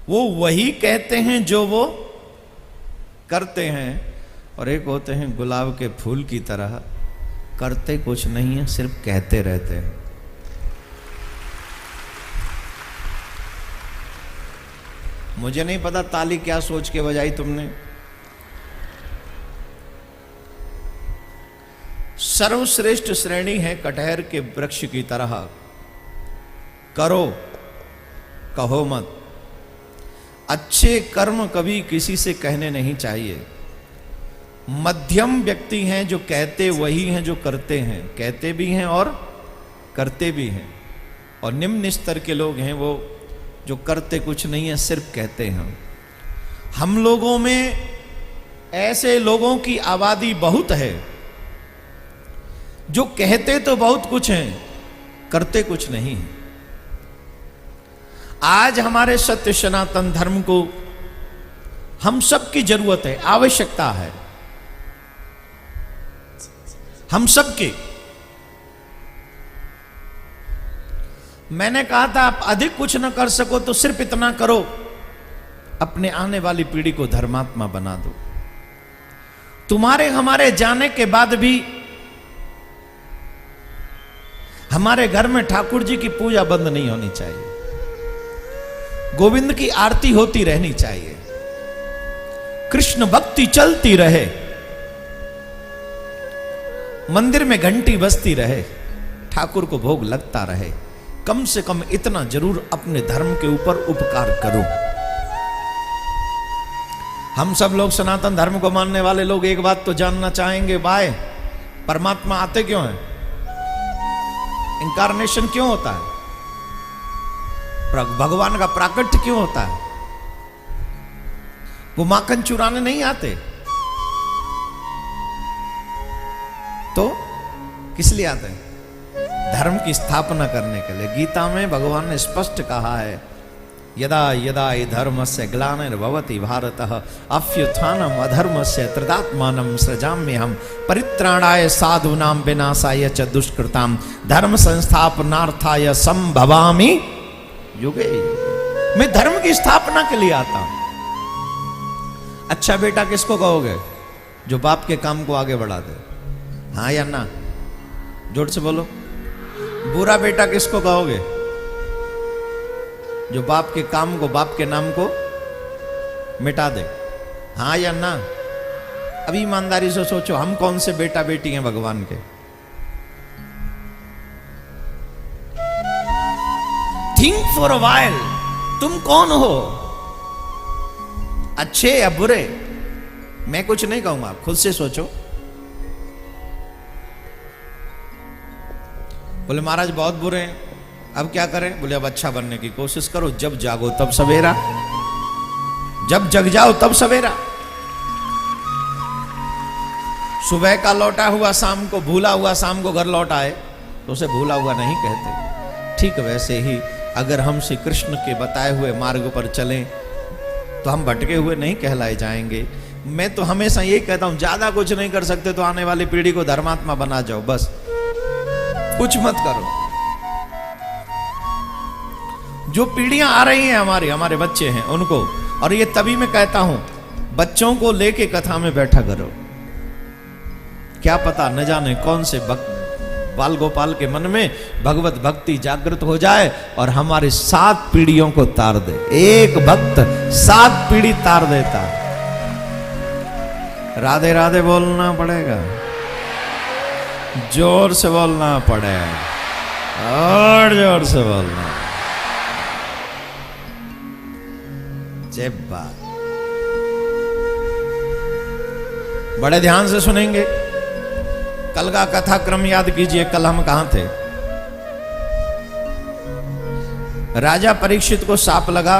वो वही कहते हैं जो वो करते हैं, और एक होते हैं गुलाब के फूल की तरह, करते कुछ नहीं है, सिर्फ कहते रहते हैं। मुझे नहीं पता ताली क्या सोच के बजाई तुमने। सर्वश्रेष्ठ श्रेणी है कटहर के वृक्ष की तरह, करो कहो मत। अच्छे कर्म कभी किसी से कहने नहीं चाहिए। मध्यम व्यक्ति हैं जो कहते वही हैं जो करते हैं, कहते भी हैं और करते भी हैं। और निम्न स्तर के लोग हैं वो जो करते कुछ नहीं है, सिर्फ कहते हैं। हम लोगों में ऐसे लोगों की आबादी बहुत है जो कहते तो बहुत कुछ हैं, करते कुछ नहीं है। आज हमारे सत्य सनातन धर्म को हम सब की जरूरत है, आवश्यकता है, हम सबके। मैंने कहा था आप अधिक कुछ न कर सको तो सिर्फ इतना करो, अपने आने वाली पीढ़ी को धर्मात्मा बना दो। तुम्हारे हमारे जाने के बाद भी हमारे घर में ठाकुर जी की पूजा बंद नहीं होनी चाहिए, गोविंद की आरती होती रहनी चाहिए, कृष्ण भक्ति चलती रहे, मंदिर में घंटी बजती रहे, ठाकुर को भोग लगता रहे। कम से कम इतना जरूर अपने धर्म के ऊपर उपकार करो। हम सब लोग सनातन धर्म को मानने वाले लोग एक बात तो जानना चाहेंगे, भाई परमात्मा आते क्यों हैं? इंकारनेशन क्यों होता है? भगवान का प्राकट्य क्यों होता है? वो माखन चुराने नहीं आते, तो किस लिए आते हैं? धर्म की स्थापना करने के लिए। गीता में भगवान ने स्पष्ट कहा है, यदा यदा धर्मस्य ग्लानिर्भवति भारतः अभ्युत्थानम् अधर्मस्य तदात्मानं सृजाम्यहम् परित्राणाय साधूनां विनाशाय च दुष्कृतां धर्म संस्थापनार्थाय संभवामि युगे युगे। मैं धर्म की स्थापना के लिए आता हूं। अच्छा बेटा किसको कहोगे? जो बाप के काम को आगे बढ़ा दे, हाँ या ना? जोर से बोलो। बुरा बेटा किसको कहोगे? जो बाप के काम को, बाप के नाम को मिटा दे, हाँ या ना? अभी ईमानदारी से सोचो, हम कौन से बेटा बेटी हैं भगवान के? थिंक फॉर अ व्हाइल, तुम कौन हो? अच्छे या बुरे? मैं कुछ नहीं कहूंगा, खुद से सोचो। बोले महाराज बहुत बुरे हैं, अब क्या करें? बोले अब अच्छा बनने की कोशिश करो, जब जागो तब सवेरा, जब जग जाओ तब सवेरा। सुबह का लौटा हुआ शाम को, भूला हुआ शाम को घर लौट आए तो उसे भूला हुआ नहीं कहते। ठीक वैसे ही अगर हम श्री कृष्ण के बताए हुए मार्ग पर चलें तो हम भटके हुए नहीं कहलाए जाएंगे। मैं तो हमेशा यही कहता हूं, ज्यादा कुछ नहीं कर सकते तो आने वाली पीढ़ी को धर्मात्मा बना जाओ, बस कुछ मत करो। जो पीढ़ियां आ रही हैं हमारी, हमारे बच्चे हैं उनको, और ये तभी मैं कहता हूं बच्चों को लेके कथा में बैठा करो। क्या पता न जाने कौन से बाल गोपाल के मन में भगवत भक्ति जागृत हो जाए और हमारी 7 पीढ़ियों को तार दे। एक भक्त 7 पीढ़ी तार देता। राधे राधे बोलना पड़ेगा, जोर से बोलना पड़ेगा, और जोर से बोलना। जय बात। बड़े ध्यान से सुनेंगे। कल का कथा क्रम याद कीजिए, कल हम कहां थे? राजा परीक्षित को सांप लगा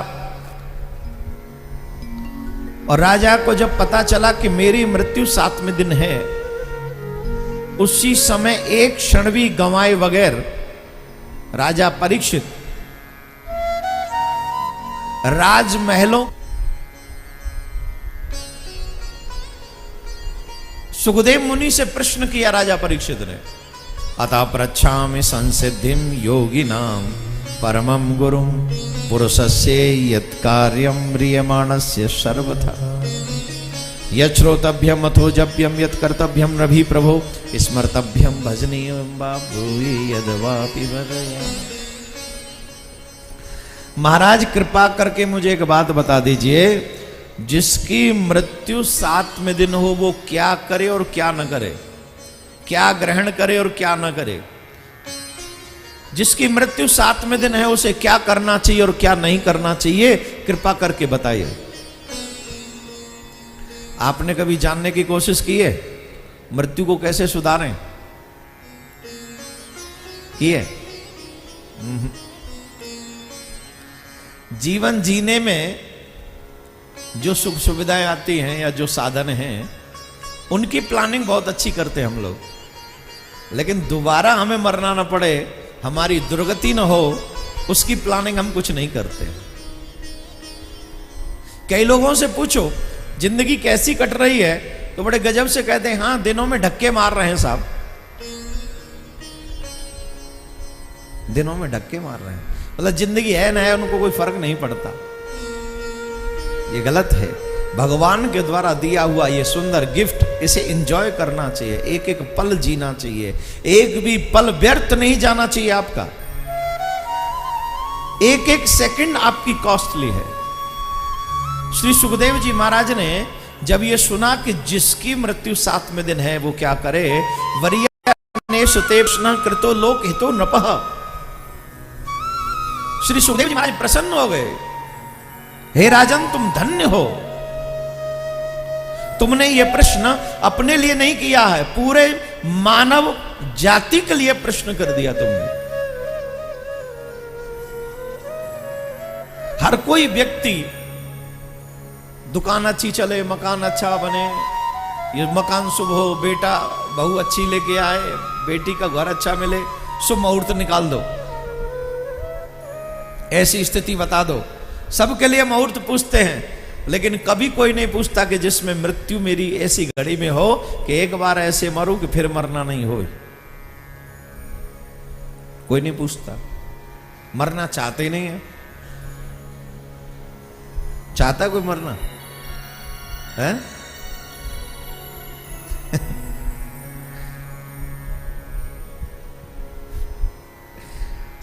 और राजा को जब पता चला कि मेरी मृत्यु 7वें दिन है, उसी समय एक क्षण भी गंवाए बगैर राजा परीक्षित राजमहलों सुखदेव मुनि से प्रश्न किया राजा परीक्षित ने, अतः पृच्छामि संसिद्धिम योगिनाम परमम गुरुम पुरुषस्य यत् कार्यं म्रियमाणस्य सर्वथा यच्छ्रोतव्यम अथो जप्यम यत् कर्तव्यम रभि प्रभो स्मर्तव्यम भजनीयम वा ब्रूहि यद्वापि वदया। महाराज कृपा करके मुझे एक बात बता दीजिए, जिसकी मृत्यु 7वें दिन हो वो क्या करे और क्या न करे, क्या ग्रहण करे और क्या न करे। जिसकी मृत्यु 7वें दिन है उसे क्या करना चाहिए और क्या नहीं करना चाहिए, कृपा करके बताइए। आपने कभी जानने की कोशिश की है मृत्यु को कैसे सुधारें? की है? जीवन जीने में जो सुख सुविधाएं आती हैं या जो साधन हैं उनकी प्लानिंग बहुत अच्छी करते हैं हम लोग, लेकिन दोबारा हमें मरना ना पड़े, हमारी दुर्गति ना हो, उसकी प्लानिंग हम कुछ नहीं करते। कई लोगों से पूछो जिंदगी कैसी कट रही है तो बड़े गजब से कहते हैं हाँ दिनों में धक्के मार रहे हैं साहब, दिनों में धक्के मार रहे हैं, मतलब जिंदगी है ना है उनको कोई फर्क नहीं पड़ता। ये गलत है। भगवान के द्वारा दिया हुआ ये सुंदर गिफ्ट, इसे एंजॉय करना चाहिए, एक एक पल जीना चाहिए, एक भी पल व्यर्थ नहीं जाना चाहिए आपका, एक एक सेकंड आपकी कॉस्टली है। श्री सुखदेव जी महाराज ने जब ये सुना कि जिसकी मृत्यु 7वें दिन है वो क्या करे, वरीयनेशतेप्ष्ण कृतो लोक हितो नपः, श्री सुखदेव जी महाराज प्रसन्न हो गए। हे राजन तुम धन्य हो, तुमने ये प्रश्न अपने लिए नहीं किया है, पूरे मानव जाति के लिए प्रश्न कर दिया तुमने। हर कोई व्यक्ति दुकान अच्छी चले, मकान अच्छा बने, ये मकान शुभ हो, बेटा बहू अच्छी लेके आए, बेटी का घर अच्छा मिले, शुभ मुहूर्त निकाल दो, ऐसी स्थिति बता दो, सबके लिए मुहूर्त पूछते हैं, लेकिन कभी कोई नहीं पूछता कि जिसमें मृत्यु मेरी ऐसी घड़ी में हो कि एक बार ऐसे मरूं कि फिर मरना नहीं हो। कोई नहीं पूछता, मरना चाहते ही नहीं है। चाहता कोई मरना है?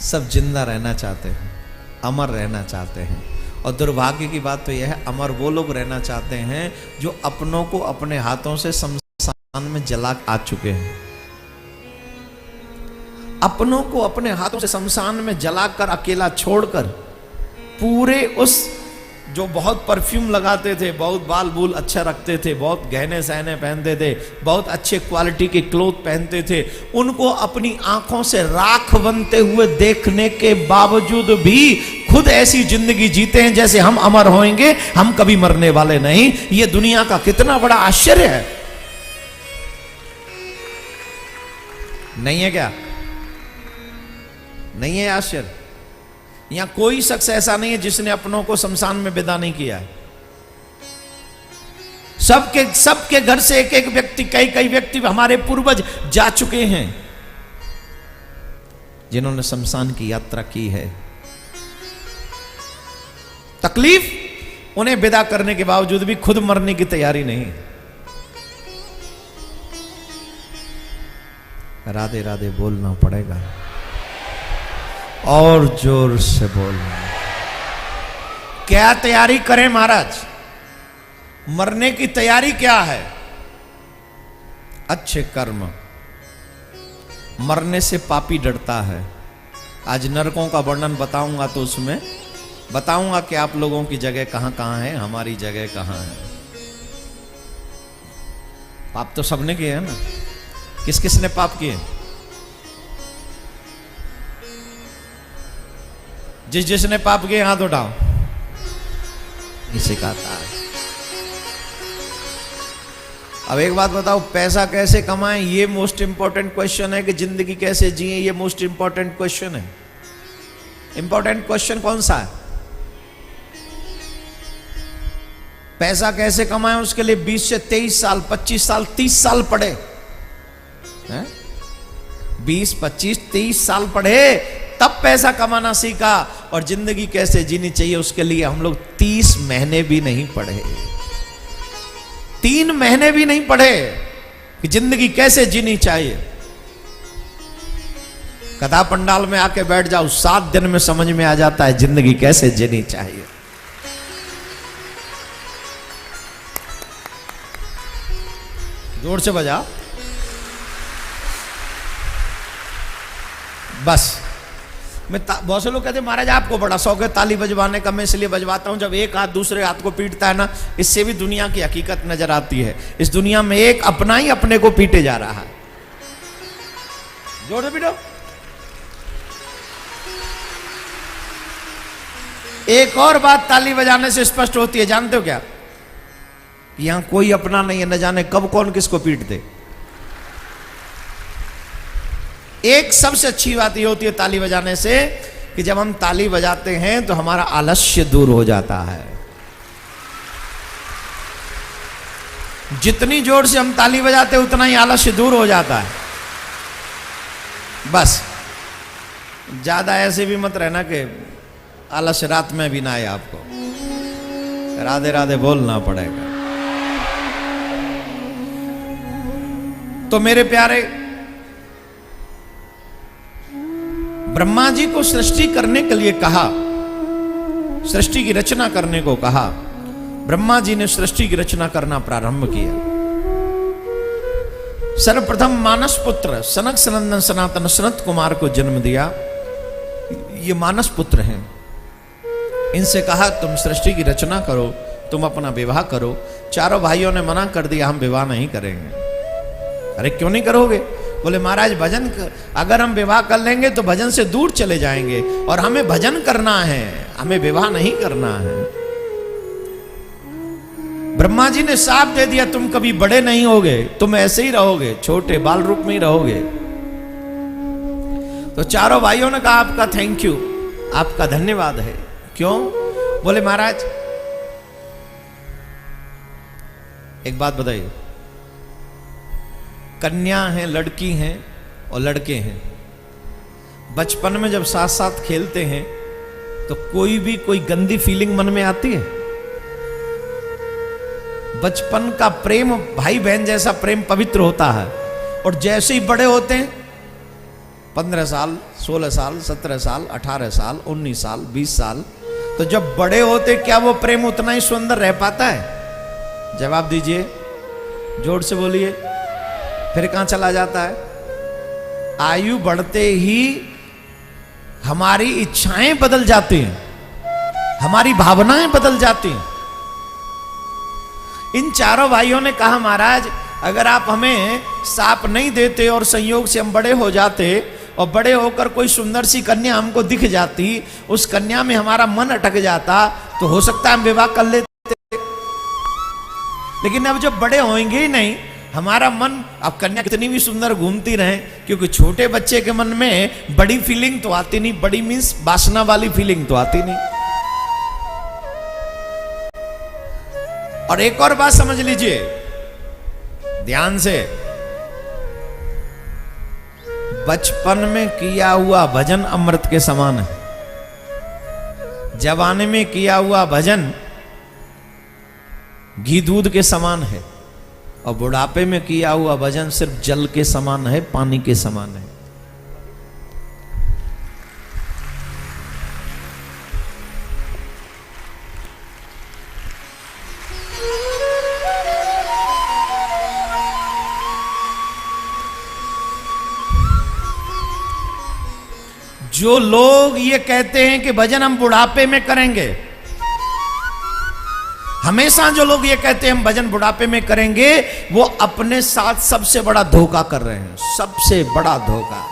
सब जिंदा रहना चाहते हैं, अमर रहना चाहते हैं, और दुर्भाग्य की बात तो यह है अमर वो लोग रहना चाहते हैं जो अपनों को अपने हाथों से शमशान में जला आ चुके हैं। अपनों को अपने हाथों से शमशान में जलाकर अकेला छोड़कर पूरे उस जो बहुत परफ्यूम लगाते थे, बहुत बाल बूल अच्छा रखते थे, बहुत गहने सहने पहनते थे, बहुत अच्छे क्वालिटी के क्लोथ पहनते थे, उनको अपनी आंखों से राख बनते हुए देखने के बावजूद भी खुद ऐसी जिंदगी जीते हैं जैसे हम अमर होंगे, हम कभी मरने वाले नहीं। ये दुनिया का कितना बड़ा आश्चर्य है, नहीं है क्या? नहीं है आश्चर्य? यहां कोई शख्स ऐसा नहीं है जिसने अपनों को शमशान में विदा नहीं किया है। सबके घर से एक एक व्यक्ति, कई व्यक्ति हमारे पूर्वज जा चुके हैं जिन्होंने शमशान की यात्रा की है। तकलीफ उन्हें विदा करने के बावजूद भी खुद मरने की तैयारी नहीं। राधे राधे बोलना पड़ेगा और जोर से बोलना। क्या तैयारी करें महाराज? मरने की तैयारी क्या है? अच्छे कर्म। मरने से पापी डरता है। आज नरकों का वर्णन बताऊंगा तो उसमें बताऊंगा कि आप लोगों की जगह कहां कहां है, हमारी जगह कहां है। पाप तो सबने किए हैं ना। किस किस ने पाप किए? जिसने पाप किए हाथ उठाओ। इसे कहता है। अब एक बात बताओ, पैसा कैसे कमाएं ये मोस्ट इंपॉर्टेंट क्वेश्चन है कि जिंदगी कैसे जिए ये मोस्ट इंपॉर्टेंट क्वेश्चन है। इंपॉर्टेंट क्वेश्चन कौन सा है? पैसा कैसे कमाएं उसके लिए 20 से 23 साल, 25 साल, 30 साल पढ़े हैं? 20, 25, 30 साल पढ़े तब पैसा कमाना सीखा, और जिंदगी कैसे जीनी चाहिए उसके लिए हम लोग 30 महीने भी नहीं पढ़े, 3 महीने भी नहीं पढ़े कि जिंदगी कैसे जीनी चाहिए। कथा पंडाल में आके बैठ जाओ, 7 दिन में समझ में आ जाता है जिंदगी कैसे जीनी चाहिए। जोर से बजा। बस मैं बहुत से लोग कहते हैं महाराज आपको बड़ा शौक है ताली बजवाने का, मैं इसलिए बजवाता हूं। जब एक हाथ दूसरे हाथ को पीटता है ना, इससे भी दुनिया की हकीकत नजर आती है। इस दुनिया में एक अपना ही अपने को पीटे जा रहा है। जोर से पीटो। एक और बात ताली बजाने से स्पष्ट होती है, जानते हो क्या? यहां कोई अपना नहीं है, न जाने कब कौन किसको पीट दे। एक सबसे अच्छी बात यह होती है ताली बजाने से कि जब हम ताली बजाते हैं तो हमारा आलस्य दूर हो जाता है। जितनी जोर से हम ताली बजाते हैं उतना ही आलस्य दूर हो जाता है। बस ज्यादा ऐसे भी मत रहना कि आलस्य रात में भी ना आए, आपको राधे राधे बोलना पड़ेगा। तो मेरे प्यारे, ब्रह्मा जी को सृष्टि करने के लिए कहा, सृष्टि की रचना करने को कहा। ब्रह्मा जी ने सृष्टि की रचना करना प्रारंभ किया। सर्वप्रथम मानस पुत्र सनक सनंदन सनातन सनत कुमार को जन्म दिया। ये मानस पुत्र हैं। इनसे कहा तुम सृष्टि की रचना करो, तुम अपना विवाह करो। चारों भाइयों ने मना कर दिया, हम विवाह नहीं करेंगे। अरे क्यों नहीं करोगे? बोले महाराज भजन अगर हम विवाह कर लेंगे तो भजन से दूर चले जाएंगे, और हमें भजन करना है, हमें विवाह नहीं करना है। ब्रह्मा जी ने साफ दे दिया तुम कभी बड़े नहीं होगे, तुम ऐसे ही रहोगे, छोटे बाल रूप में ही रहोगे। तो चारों भाइयों ने कहा आपका थैंक यू, आपका धन्यवाद है। क्यों? बोले महाराज एक बात बताइए, कन्या हैं, लड़की हैं और लड़के हैं। बचपन में जब साथ साथ खेलते हैं तो कोई गंदी फीलिंग मन में आती है? बचपन का प्रेम भाई बहन जैसा प्रेम पवित्र होता है, और जैसे ही बड़े होते हैं 15 साल 16 साल 17 साल 18 साल 19 साल 20 साल, तो जब बड़े होते क्या वो प्रेम उतना ही सुंदर रह पाता है? जवाब दीजिए, जोर से बोलिए। फिर कहां चला जाता है? आयु बढ़ते ही हमारी इच्छाएं बदल जाती हैं, हमारी भावनाएं बदल जाती हैं। इन चारों भाइयों ने कहा महाराज अगर आप हमें साप नहीं देते और संयोग से हम बड़े हो जाते, और बड़े होकर कोई सुंदर सी कन्या हमको दिख जाती, उस कन्या में हमारा मन अटक जाता, तो हो सकता है हम विवाह कर लेते। लेकिन अब जब बड़े होंगे ही नहीं, हमारा मन, अब कन्या कितनी भी सुंदर घूमती रहे, क्योंकि छोटे बच्चे के मन में बड़ी फीलिंग तो आती नहीं, बड़ी मीन्स वासना वाली फीलिंग तो आती नहीं। और एक और बात समझ लीजिए ध्यान से, बचपन में किया हुआ भजन अमृत के समान है, जवानी में किया हुआ भजन घी दूध के समान है, और बुढ़ापे में किया हुआ भजन सिर्फ जल के समान है, पानी के समान है। जो लोग ये कहते हैं कि भजन हम बुढ़ापे में करेंगे, हमेशा जो लोग ये कहते हैं हम भजन बुढ़ापे में करेंगे, वो अपने साथ सबसे बड़ा धोखा कर रहे हैं, सबसे बड़ा धोखा।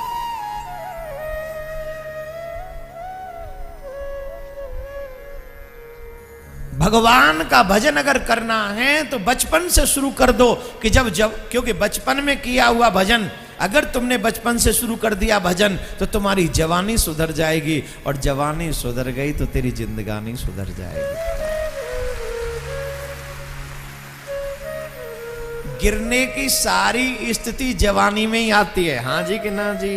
भगवान का भजन अगर करना है तो बचपन से शुरू कर दो, कि जब क्योंकि बचपन में किया हुआ भजन, अगर तुमने बचपन से शुरू कर दिया भजन, तो तुम्हारी जवानी सुधर जाएगी, और जवानी सुधर गई तो तेरी जिंदगानी सुधर जाएगी। गिरने की सारी स्थिति जवानी में ही आती है। हाँ जी कि ना जी?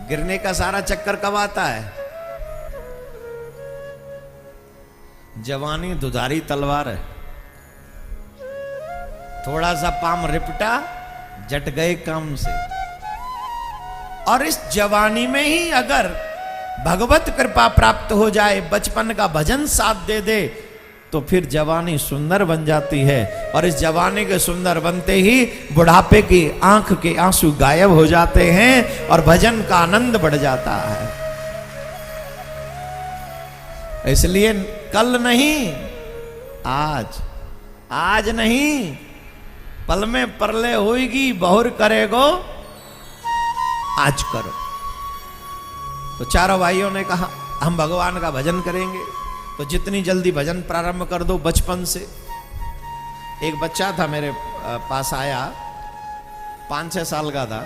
गिरने का सारा चक्कर कब आता है? जवानी दुधारी तलवार है, थोड़ा सा पाम रिपटा जट गए काम से। और इस जवानी में ही अगर भगवत कृपा प्राप्त हो जाए, बचपन का भजन साथ दे दे, तो फिर जवानी सुंदर बन जाती है। और इस जवानी के सुंदर बनते ही बुढ़ापे की आंख के आंसू गायब हो जाते हैं और भजन का आनंद बढ़ जाता है। इसलिए कल नहीं, आज नहीं, पल में परले होएगी, बहुर करेगो आज करो। तो चारों भाइयों ने कहा हम भगवान का भजन करेंगे, तो जितनी जल्दी भजन प्रारंभ कर दो बचपन से। एक बच्चा था मेरे पास आया, 5-6 साल का था,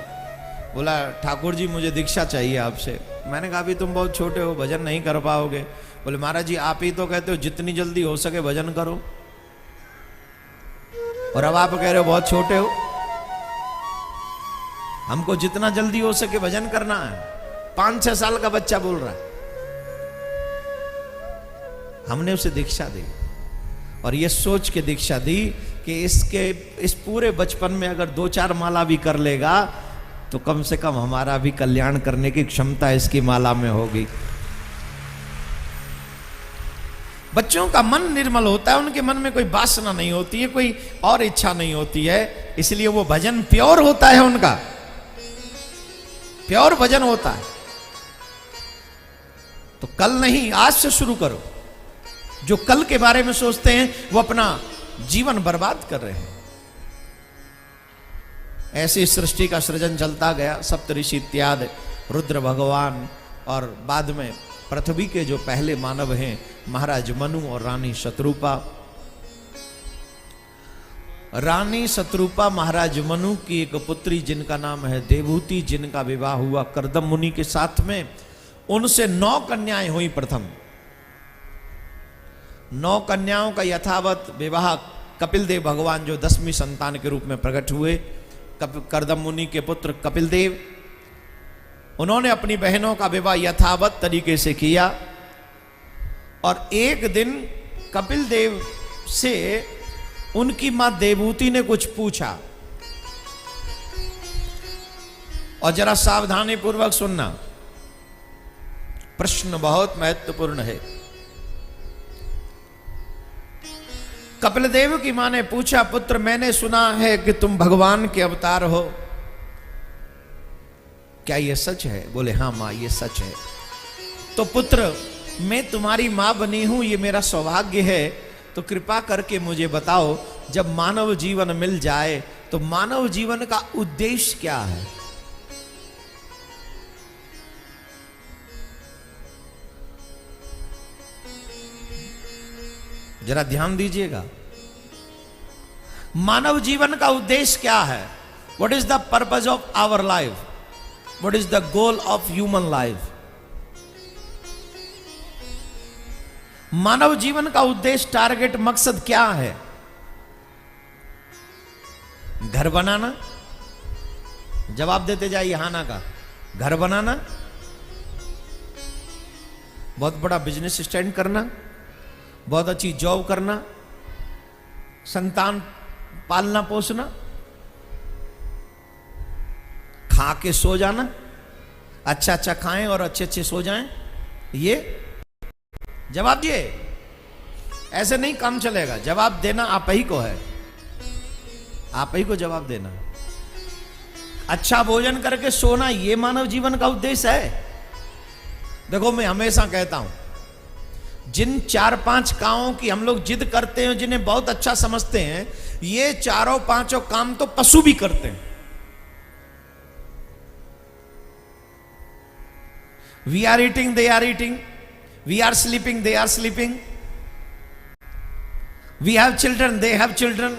बोला ठाकुर जी मुझे दीक्षा चाहिए आपसे। मैंने कहा अभी तुम बहुत छोटे हो, भजन नहीं कर पाओगे। बोले महाराज जी आप ही तो कहते हो जितनी जल्दी हो सके भजन करो, और अब आप कह रहे हो बहुत छोटे हो। हमको जितना जल्दी हो सके भजन करना है। 5-6 साल का बच्चा बोल रहा है। हमने उसे दीक्षा दी और ये सोच के दीक्षा दी कि इस पूरे बचपन में अगर 2-4 माला भी कर लेगा तो कम से कम हमारा भी कल्याण करने की क्षमता इसकी माला में होगी। बच्चों का मन निर्मल होता है, उनके मन में कोई वासना नहीं होती है, कोई और इच्छा नहीं होती है, इसलिए वो भजन प्योर होता है, उनका प्योर भजन होता है। तो कल नहीं, आज से शुरू करो। जो कल के बारे में सोचते हैं वो अपना जीवन बर्बाद कर रहे हैं। ऐसी सृष्टि का सृजन चलता गया, सप्तऋषि इत्यादि, रुद्र भगवान, और बाद में पृथ्वी के जो पहले मानव हैं महाराज मनु और रानी शत्रुपा। रानी शत्रुपा महाराज मनु की एक पुत्री जिनका नाम है देवहूति, जिनका विवाह हुआ कर्दम मुनि के साथ में। उनसे 9 कन्याएं हुई प्रथम। 9 कन्याओं का यथावत विवाह कपिल देव भगवान जो 10वीं संतान के रूप में प्रकट हुए, कर्दम मुनि के पुत्र कपिल देव, उन्होंने अपनी बहनों का विवाह यथावत तरीके से किया। और एक दिन कपिल देव से उनकी मां देवहूति ने कुछ पूछा, और जरा सावधानी पूर्वक सुनना, प्रश्न बहुत महत्वपूर्ण है। कपिल देव की मां ने पूछा, पुत्र मैंने सुना है कि तुम भगवान के अवतार हो, क्या यह सच है? बोले हाँ मां ये सच है। तो पुत्र मैं तुम्हारी मां बनी हूं, ये मेरा सौभाग्य है, तो कृपा करके मुझे बताओ जब मानव जीवन मिल जाए तो मानव जीवन का उद्देश्य क्या है? जरा ध्यान दीजिएगा, मानव जीवन का उद्देश्य क्या है? What is the purpose of our life? What is the goal of human life? मानव जीवन का उद्देश्य, टारगेट, मकसद क्या है? घर बनाना? जवाब देते जाइए हाँ ना का। घर बनाना, बहुत बड़ा बिजनेस स्टैंड करना, बहुत अच्छी जॉब करना, संतान पालना पोसना, खा के सो जाना, अच्छा अच्छा खाएं और अच्छे अच्छे सो जाएं, ये जवाब दिए। ऐसे नहीं काम चलेगा, जवाब देना आप ही को है, आप ही को जवाब देना। अच्छा भोजन करके सोना, ये मानव जीवन का उद्देश्य है? देखो मैं हमेशा कहता हूं, जिन 4-5 कामों की हम लोग जिद करते हैं, जिन्हें बहुत अच्छा समझते हैं, ये 4-5 काम तो पशु भी करते हैं। We are eating, they are eating, we are sleeping, they are sleeping, we have children, they have children,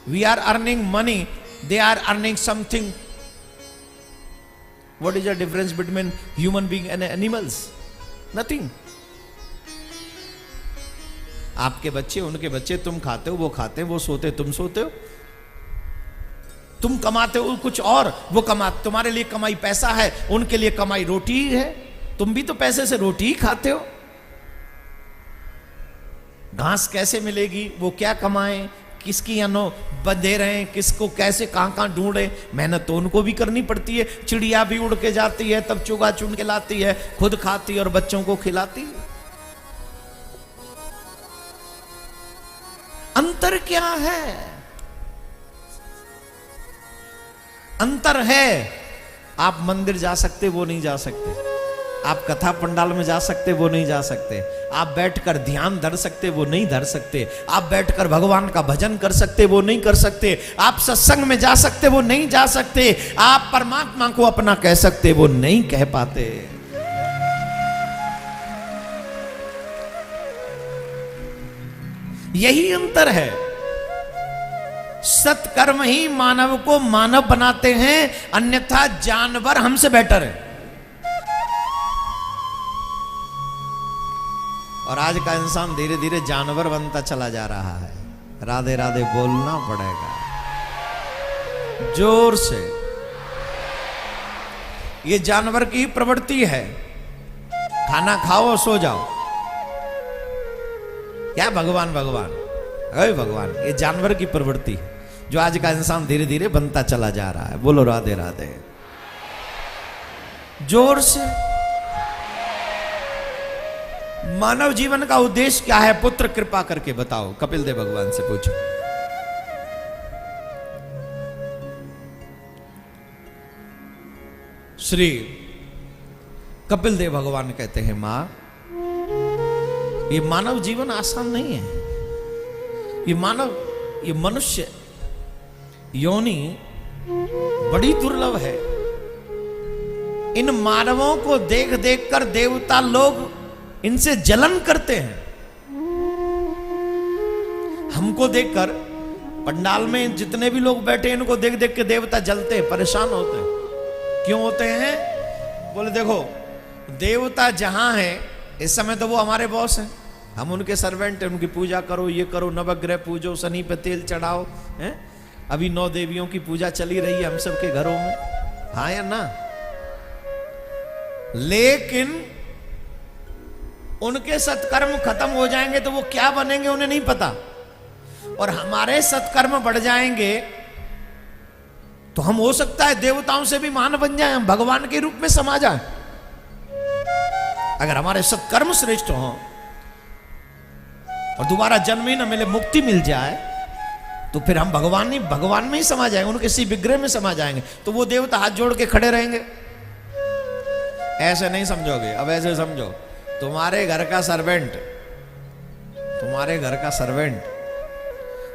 we are earning money, they are earning something. What is the difference between human being and animals? Nothing. आपके बच्चे, उनके बच्चे, तुम खाते हो वो खाते हैं, वो सोते तुम सोते हो। तुम कमाते हो कुछ और, वो तुम्हारे लिए कमाई पैसा है, उनके लिए कमाई रोटी ही है। तुम भी तो पैसे से रोटी ही खाते हो। घास कैसे मिलेगी, वो क्या कमाएं, किसकी अनो बंधे रहे, किसको कैसे कहां कहां ढूंढे, मेहनत तो उनको भी करनी पड़ती है। चिड़िया भी उड़ के जाती है, तब चुगा चुन के लाती है, खुद खाती है और बच्चों को खिलाती है। अंतर क्या है? अंतर है, आप मंदिर जा सकते वो नहीं जा सकते, आप कथा पंडाल में जा सकते वो नहीं जा सकते, आप बैठकर ध्यान धर सकते वो नहीं धर सकते, आप बैठकर भगवान का भजन कर सकते वो नहीं कर सकते, आप सत्संग में जा सकते वो नहीं जा सकते, आप परमात्मा को अपना कह सकते वो नहीं कह पाते। यही अंतर है। सत्कर्म ही मानव को मानव बनाते हैं, अन्यथा जानवर हमसे बेटर है। और आज का इंसान धीरे धीरे जानवर बनता चला जा रहा है। राधे राधे बोलना पड़ेगा जोर से। ये जानवर की प्रवृत्ति है, खाना खाओ सो जाओ, क्या भगवान भगवान, अरे भगवान, ये जानवर की प्रवृत्ति है जो आज का इंसान धीरे धीरे बनता चला जा रहा है। बोलो राधे राधे जोर से। मानव जीवन का उद्देश्य क्या है? पुत्र कृपा करके बताओ। कपिल देव भगवान से पूछो। श्री कपिल देव भगवान कहते हैं, मां, ये मानव जीवन आसान नहीं है। ये मनुष्य योनि बड़ी दुर्लभ है। इन मानवों को देख देख कर देवता लोग इनसे जलन करते हैं। हमको देखकर पंडाल में जितने भी लोग बैठे हैं, इनको देख देख के देवता जलते हैं, परेशान होते हैं। क्यों होते हैं? बोले देखो, देवता जहां है इस समय तो वो हमारे बॉस हैं, हम उनके सर्वेंट हैं, उनकी पूजा करो, ये करो, नवग्रह पूजो, शनि पे तेल चढ़ाओ, हैं? अभी 9 देवियों की पूजा चली रही है हम सबके घरों में, हाँ या ना? लेकिन उनके सत्कर्म खत्म हो जाएंगे तो वो क्या बनेंगे उन्हें नहीं पता, और हमारे सत्कर्म बढ़ जाएंगे तो हम हो सकता है देवताओं से भी महान बन जाएं, हम भगवान के रूप में समा जाएं। अगर हमारे सत्कर्म श्रेष्ठ हों और दोबारा जन्म ही न मिले, मुक्ति मिल जाए, तो फिर हम भगवान में ही समा जाएंगे, उनके किसी विग्रह में समा जाएंगे। तो वो देवता हाथ जोड़ के खड़े रहेंगे। ऐसे नहीं समझोगे, अब ऐसे समझो, तुम्हारे घर का सर्वेंट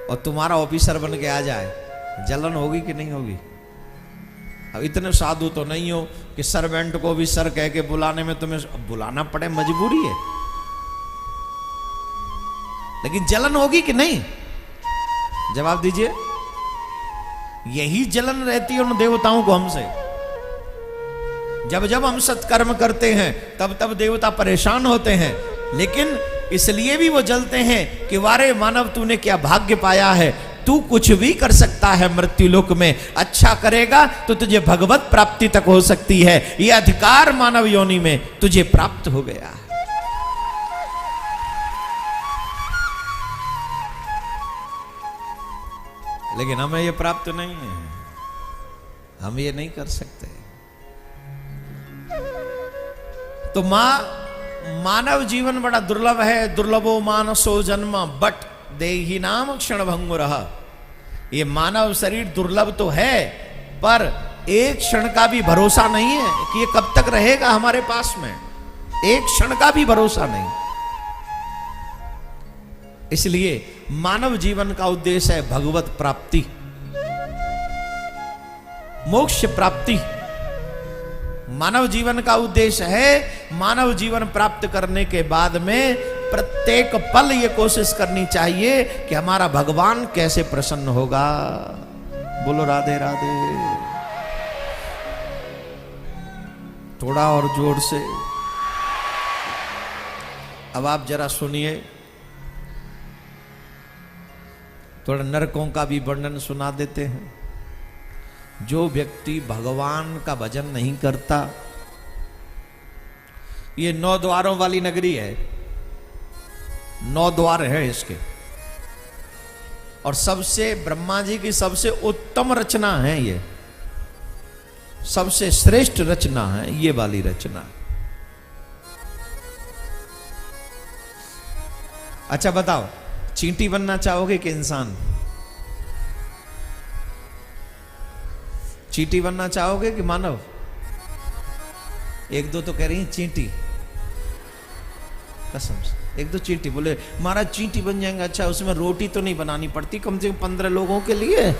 और तुम्हारा ऑफिसर बन के आ जाए, जलन होगी कि नहीं होगी? अब इतने साधु तो नहीं हो कि सर्वेंट को भी सर कह के बुलाने में तुम्हें बुलाना पड़े, मजबूरी है, लेकिन जलन होगी कि नहीं? जवाब दीजिए। यही जलन रहती है उन देवताओं को हमसे। जब जब हम सत्कर्म करते हैं तब तब देवता परेशान होते हैं, लेकिन इसलिए भी वो जलते हैं कि वारे मानव, तूने क्या भाग्य पाया है, तू कुछ भी कर सकता है मृत्यु लोक में, अच्छा करेगा तो तुझे भगवत प्राप्ति तक हो सकती है, यह अधिकार मानव योनि में तुझे प्राप्त हो गया। लेकिन हमें यह प्राप्त नहीं है, हम ये नहीं कर सकते। तो मानव जीवन बड़ा दुर्लभ है। दुर्लभो मानसो जन्म बट देहि नाम क्षण भंगुर। ये मानव शरीर दुर्लभ तो है, पर एक क्षण का भी भरोसा नहीं है कि ये कब तक रहेगा हमारे पास में, एक क्षण का भी भरोसा नहीं। इसलिए मानव जीवन का उद्देश्य है भगवत प्राप्ति, मोक्ष प्राप्ति। मानव जीवन का उद्देश्य है मानव जीवन प्राप्त करने के बाद में प्रत्येक पल ये कोशिश करनी चाहिए कि हमारा भगवान कैसे प्रसन्न होगा। बोलो राधे राधे। थोड़ा और जोर से। अब आप जरा सुनिए, थोड़ा नरकों का भी वर्णन सुना देते हैं। जो व्यक्ति भगवान का भजन नहीं करता, ये 9 द्वारों वाली नगरी है, 9 द्वार है इसके, और सबसे ब्रह्मा जी की सबसे उत्तम रचना है ये, सबसे श्रेष्ठ रचना है ये वाली रचना। अच्छा बताओ, चींटी बनना चाहोगे कि इंसान? चींटी बनना चाहोगे कि मानव? एक दो तो कह रही हैं चींटी, कसम से एक दो चींटी। बोले महाराज चींटी बन जाएंगे, अच्छा उसमें रोटी तो नहीं बनानी पड़ती कम से कम 15 लोगों के लिए?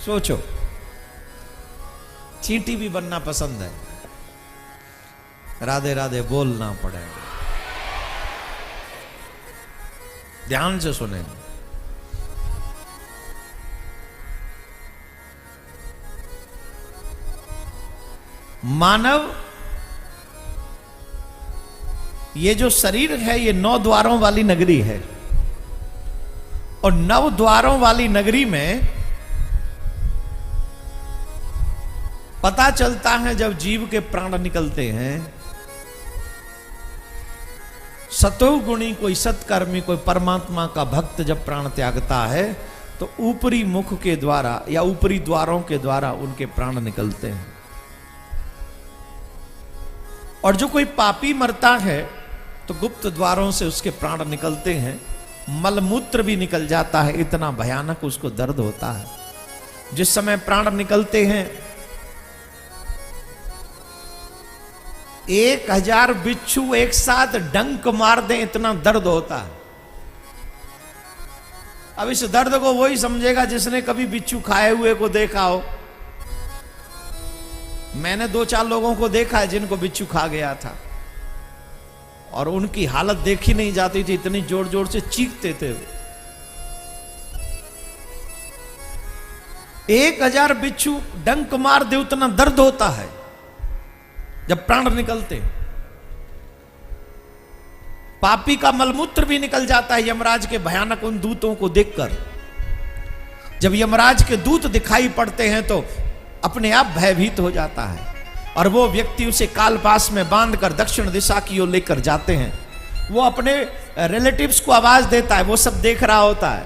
सोचो, चींटी भी बनना पसंद है, राधे राधे बोलना पड़ेगा। ध्यान से सुने, मानव ये जो शरीर है ये 9 द्वारों वाली नगरी है, और 9 द्वारों वाली नगरी में पता चलता है जब जीव के प्राण निकलते हैं, सतोगुणी कोई सत्कर्मी कोई परमात्मा का भक्त जब प्राण त्यागता है तो ऊपरी मुख के द्वारा या ऊपरी द्वारों के द्वारा उनके प्राण निकलते हैं। और जो कोई पापी मरता है तो गुप्त द्वारों से उसके प्राण निकलते हैं, मलमूत्र भी निकल जाता है, इतना भयानक उसको दर्द होता है। जिस समय प्राण निकलते हैं 1000 बिच्छू एक साथ डंक मार दें, इतना दर्द होता है। अब इस दर्द को वही समझेगा जिसने कभी बिच्छू खाए हुए को देखा हो। मैंने 2-4 लोगों को देखा है जिनको बिच्छू खा गया था, और उनकी हालत देखी नहीं जाती थी, इतनी जोर जोर से चीखते थे। 1000 बिच्छू डंक मार दे उतना दर्द होता है जब प्राण निकलते। पापी का मलमूत्र भी निकल जाता है यमराज के भयानक उन दूतों को देखकर। जब यमराज के दूत दिखाई पड़ते हैं तो अपने आप भयभीत हो जाता है, और वो व्यक्ति उसे कालपास में बांधकर दक्षिण दिशा की ओर लेकर जाते हैं। वो अपने रिलेटिव्स को आवाज देता है, वो सब देख रहा होता है।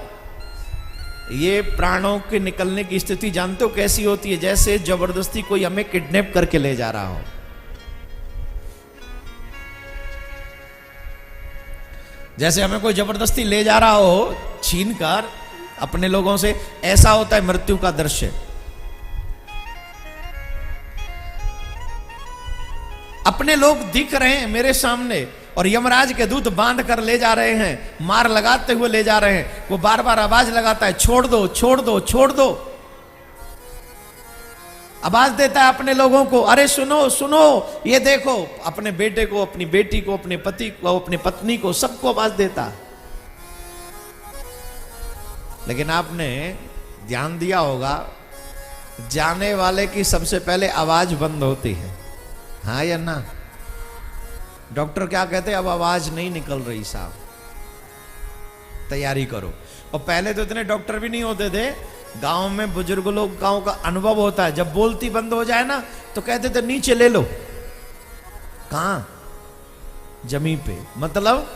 ये प्राणों के निकलने की स्थिति जानते हो कैसी होती है? जैसे जबरदस्ती कोई हमें किडनैप करके ले जा रहा हो। जैसे हमें कोई जबरदस्ती ले जा रहा हो छीन कर अपने लोगों से, ऐसा होता है मृत्यु का दृश्य। अपने लोग दिख रहे हैं मेरे सामने और यमराज के दूत बांध कर ले जा रहे हैं, मार लगाते हुए ले जा रहे हैं। वो बार बार आवाज लगाता है, छोड़ दो छोड़ दो छोड़ दो। आवाज देता है अपने लोगों को, अरे सुनो सुनो, ये देखो। अपने बेटे को, अपनी बेटी को, अपने पति को, अपनी पत्नी को, सबको आवाज देता। लेकिन आपने ध्यान दिया होगा जाने वाले की सबसे पहले आवाज बंद होती है, हाँ या ना? डॉक्टर क्या कहते हैं? अब आवाज नहीं निकल रही साहब, तैयारी करो। और पहले तो इतने डॉक्टर भी नहीं होते थे। गांव में बुजुर्ग लोग, गांव का अनुभव होता है, जब बोलती बंद हो जाए ना तो कहते थे नीचे ले लो। कहां? जमीन पे। मतलब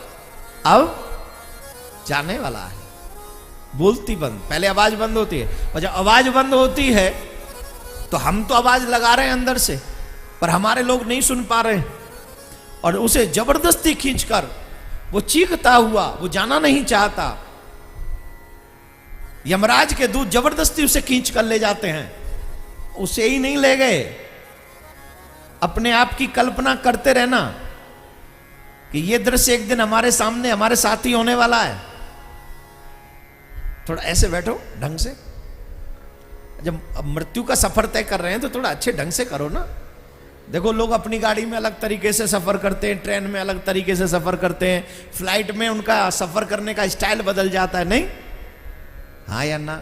अब जाने वाला है, बोलती बंद। पहले आवाज बंद होती है, और जब आवाज बंद होती है तो हम तो आवाज लगा रहे हैं अंदर से, पर हमारे लोग नहीं सुन पा रहे, और उसे जबरदस्ती खींचकर वो चीखता हुआ, वो जाना नहीं चाहता, यमराज के दूत जबरदस्ती उसे खींच कर ले जाते हैं। उसे ही नहीं ले गए, अपने आप की कल्पना करते रहना कि ये दृश्य एक दिन हमारे सामने, हमारे साथ ही होने वाला है। थोड़ा ऐसे बैठो ढंग से। जब मृत्यु का सफर तय कर रहे हैं तो थोड़ा अच्छे ढंग से करो ना। देखो लोग अपनी गाड़ी में अलग तरीके से सफर करते हैं, ट्रेन में अलग तरीके से सफर करते हैं, फ्लाइट में उनका सफर करने का स्टाइल बदल जाता है, नहीं? हाँ या ना?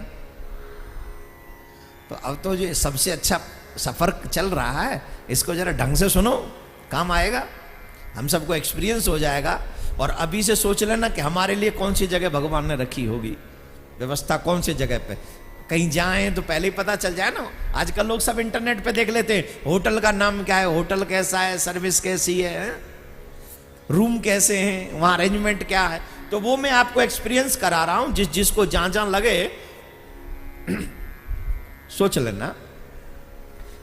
तो अब तो ये सबसे अच्छा सफर चल रहा है, इसको जरा ढंग से सुनो, काम आएगा, हम सबको एक्सपीरियंस हो जाएगा। और अभी से सोच लेना कि हमारे लिए कौन सी जगह भगवान ने रखी होगी। व्यवस्था कौन सी जगह पे, कहीं जाएं तो पहले ही पता चल जाए ना। आजकल लोग सब इंटरनेट पे देख लेते हैं, होटल का नाम क्या है, होटल कैसा है, सर्विस कैसी है, रूम कैसे हैं, वहां अरेंजमेंट क्या है। तो वो मैं आपको एक्सपीरियंस करा रहा हूं, जिसको जहां जहां लगे सोच लेना,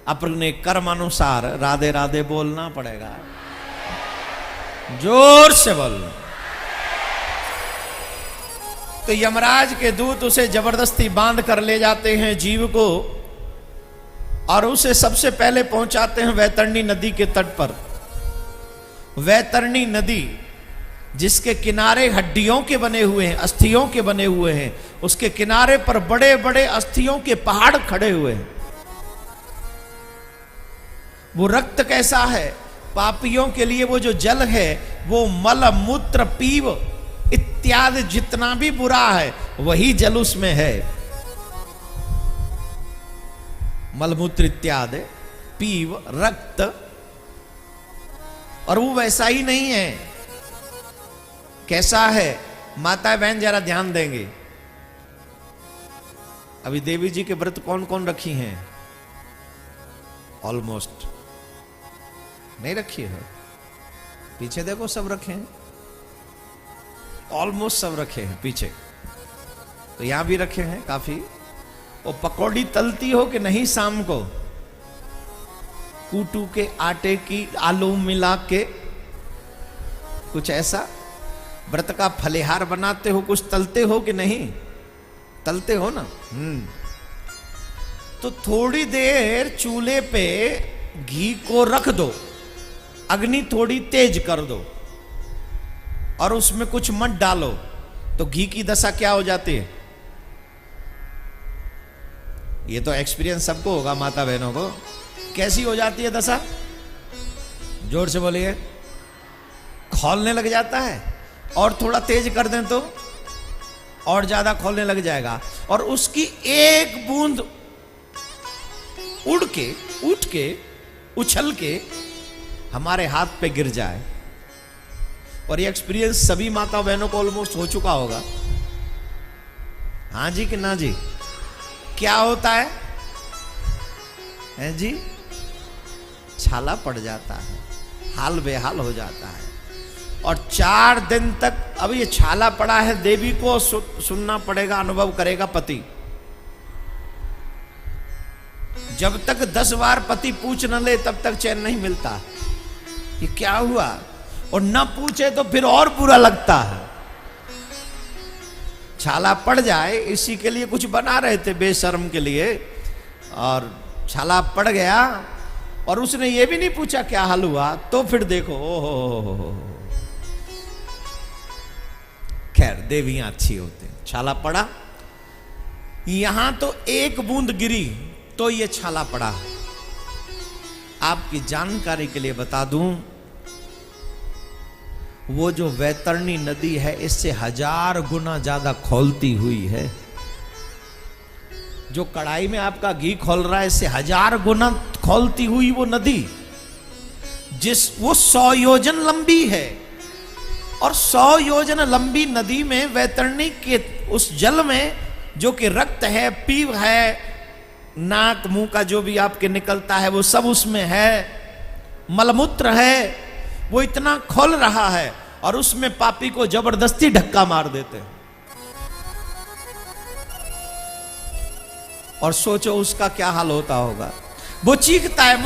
अपने कर्म अनुसार राधे राधे बोलना पड़ेगा, जोर से बोलना। तो यमराज के दूत उसे जबरदस्ती बांध कर ले जाते हैं जीव को, और उसे सबसे पहले पहुंचाते हैं वैतरणी नदी के तट पर। वैतरणी नदी जिसके किनारे हड्डियों के बने हुए हैं, अस्थियों के बने हुए हैं, उसके किनारे पर बड़े बड़े अस्थियों के पहाड़ खड़े हुए हैं। वो रक्त कैसा है, पापियों के लिए वो जो जल है वो मल मूत्र पीव इत्यादि जितना भी बुरा है वही जल उसमें है। मलमूत्र इत्यादि, पीव, रक्त, और वो वैसा ही नहीं है। कैसा है माता बहन जरा ध्यान देंगे। अभी देवी जी के व्रत कौन कौन रखी हैं? ऑलमोस्ट नहीं रखी है, पीछे देखो सब रखे हैं, ऑलमोस्ट सब रखे हैं पीछे, तो यहां भी रखे हैं काफी। वो पकौड़ी तलती हो कि नहीं शाम को, कूटू के आटे की आलू मिला के, कुछ ऐसा व्रत का फलिहार बनाते हो, कुछ तलते हो कि नहीं? तलते हो ना। तो थोड़ी देर चूल्हे पे घी को रख दो, अग्नि थोड़ी तेज कर दो, और उसमें कुछ मत डालो, तो घी की दशा क्या हो जाती है? ये तो एक्सपीरियंस सबको होगा माता बहनों को। कैसी हो जाती है दशा? जोर से बोलिए। खौलने लग जाता है, और थोड़ा तेज कर दें तो और ज्यादा खौलने लग जाएगा, और उसकी एक बूंद उठ के उछल के हमारे हाथ पे गिर जाए। और ये एक्सपीरियंस सभी माता बहनों को ऑलमोस्ट हो चुका होगा। हाँ जी कि ना जी? क्या होता है जी? छाला पड़ जाता है, हाल बेहाल हो जाता है, और 4 दिन तक अब ये छाला पड़ा है देवी को सुनना पड़ेगा, अनुभव करेगा पति। जब तक 10 बार पति पूछ न ले तब तक चैन नहीं मिलता। ये क्या हुआ, और न पूछे तो फिर और बुरा लगता है। छाला पड़ जाए इसी के लिए कुछ बना रहे थे बेशर्म के लिए, और छाला पड़ गया और उसने ये भी नहीं पूछा क्या हाल हुआ, तो फिर देखो ओहो। खैर देवियां अच्छी होती हैं। छाला पड़ा, यहां तो एक बूंद गिरी तो ये छाला पड़ा। आपकी जानकारी के लिए बता दूं, वो जो वैतरणी नदी है इससे 1000 गुना ज्यादा खौलती हुई है। जो कढ़ाई में आपका घी खौल रहा है इससे 1000 गुना खौलती हुई वो नदी, वो 100 योजन लंबी है, और 100 योजन लंबी नदी में वैतरणी के उस जल में जो कि रक्त है, पीव है, नाक मुंह का जो भी आपके निकलता है वो सब उसमें है, मलमूत्र है, वो इतना खोल रहा है, और उसमें पापी को जबरदस्ती धक्का मार देते हैं। और सोचो उसका क्या हाल होता होगा। वो चीखता है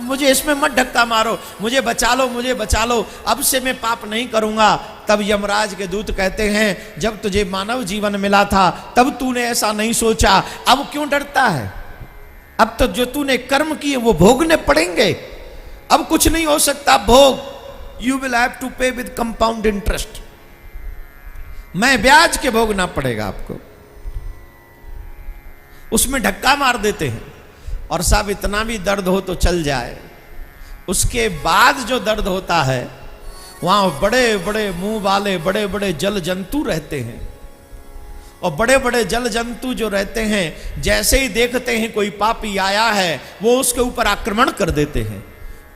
मुझे इसमें मत धक्का मारो, मुझे बचा लो, मुझे बचा लो, अब से मैं पाप नहीं करूंगा। तब यमराज के दूत कहते हैं, जब तुझे मानव जीवन मिला था तब तूने ऐसा नहीं सोचा, अब क्यों डरता है? अब तो जो तूने कर्म किए वो भोगने पड़ेंगे, अब कुछ नहीं हो सकता भोग। यू विल हैव टू पे विद कंपाउंड इंटरेस्ट, मैं ब्याज के भोगना पड़ेगा आपको। उसमें धक्का मार देते हैं, और साहब इतना भी दर्द हो तो चल जाए, उसके बाद जो दर्द होता है वहां बड़े बड़े मुंह वाले बड़े बड़े जल जंतु रहते हैं, और बड़े बड़े जल जंतु जो रहते हैं जैसे ही देखते हैं कोई पापी आया है वो उसके ऊपर आक्रमण कर देते हैं।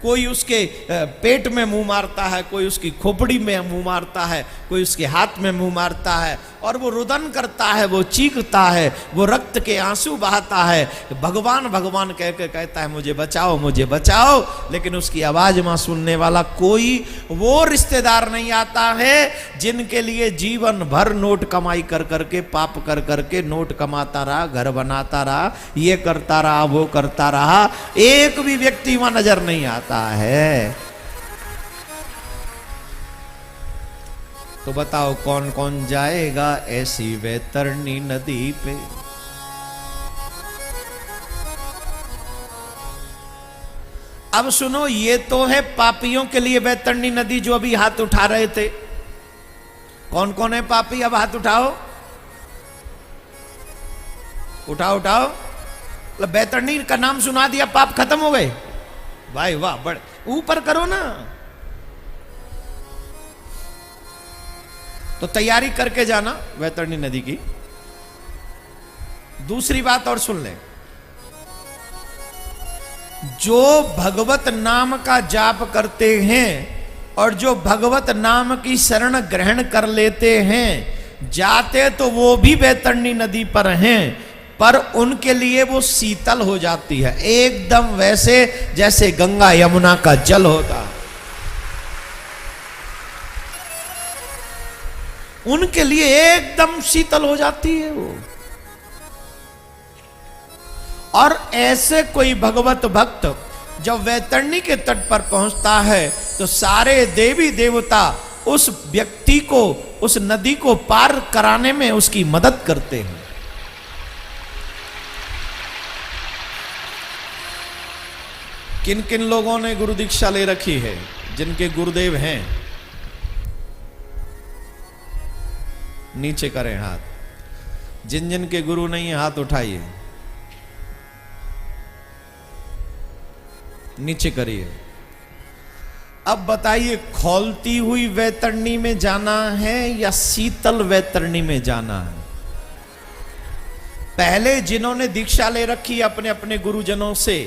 कोई उसके पेट में मुंह मारता है, कोई उसकी खोपड़ी में मुंह मारता है, कोई उसके हाथ में मुंह मारता है, और वो रुदन करता है, वो चीखता है, वो रक्त के आंसू बहाता है, भगवान भगवान कह के कहता है मुझे बचाओ मुझे बचाओ, लेकिन उसकी आवाज में सुनने वाला कोई वो रिश्तेदार नहीं आता है जिनके लिए जीवन भर नोट कमाई कर करके, पाप कर करके नोट कमाता रहा, घर बनाता रहा, ये करता रहा, वो करता रहा, एक भी व्यक्ति वहां नजर नहीं आता है। तो बताओ कौन कौन जाएगा ऐसी वैतरणी नदी पे? अब सुनो, ये तो है पापियों के लिए वैतरणी नदी जो अभी हाथ उठा रहे थे। कौन कौन है पापी? अब हाथ उठाओ, उठाओ उठाओ। वैतरणी का नाम सुना दिया, पाप खत्म हो गए। भाई वाह, बड़े ऊपर करो ना। तो तैयारी करके जाना वैतरणी नदी की। दूसरी बात और सुन ले, जो भगवत नाम का जाप करते हैं और जो भगवत नाम की शरण ग्रहण कर लेते हैं, जाते तो वो भी वैतरणी नदी पर हैं, पर उनके लिए वो शीतल हो जाती है, एकदम वैसे जैसे गंगा यमुना का जल होता है। उनके लिए एकदम शीतल हो जाती है वो। और ऐसे कोई भगवत भक्त जब वैतरणी के तट पर पहुंचता है तो सारे देवी देवता उस व्यक्ति को, उस नदी को पार कराने में उसकी मदद करते हैं। किन किन लोगों ने गुरु दीक्षा ले रखी है, जिनके गुरुदेव हैं? नीचे करें हाथ। जिन जिन के गुरु नहीं है हाथ उठाइए, नीचे करिए। अब बताइए, खौलती हुई वैतरणी में जाना है या शीतल वैतरणी में जाना है? पहले जिन्होंने दीक्षा ले रखी अपने अपने गुरुजनों से,